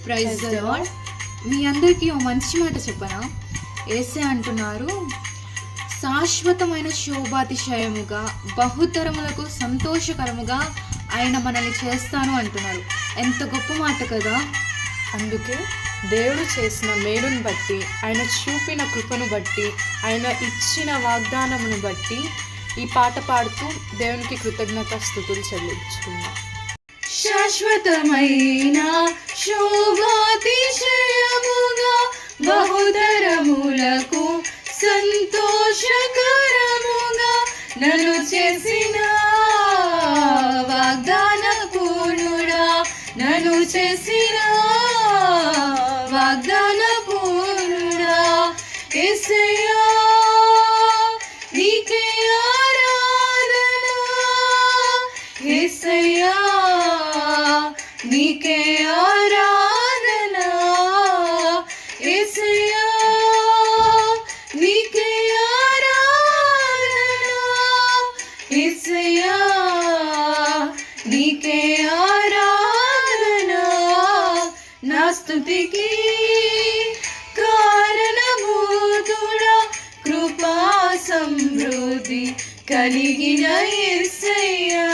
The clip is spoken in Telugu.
Praise the lord. మీ అందరికీ ఓ మంచి మాట చెప్పనా? యేసే అంటున్నారు, శాశ్వతమైన శోభాతిశయముగా బహుతరములకు సంతోషకరముగా ఆయన మనల్ని చేస్తాను అంటున్నారు. ఎంత గొప్ప మాట కదా. అందుకే దేవుడు చేసిన మేలును బట్టి, ఆయన చూపిన కృపను బట్టి, ఆయన ఇచ్చిన వాగ్దానమును బట్టి ఈ పాట పాడుతూ దేవునికి కృతజ్ఞతాస్తుతులు చెల్లించుకున్నాం. శాశ్వతమైన శోభాతిశయముగా బహుతరములకు సంతోషకరముగా నన్ను చేసిన వాగ్దాన పూర్ణుడా, నన్ను చేసిన వాగ్దాన పూర్ణుడా, యేసయ్యా నీకే ఆరాధన, యేసయ్యా నీకే ఆరాధన, యేసయ్యా నీకే ఆరాధన, యేసయ్యా నీకే ఆరాధన. నా స్తుతికి కారణభూతుడా, కృపా సమృద్ధి కలిగిన యేసయ్యా.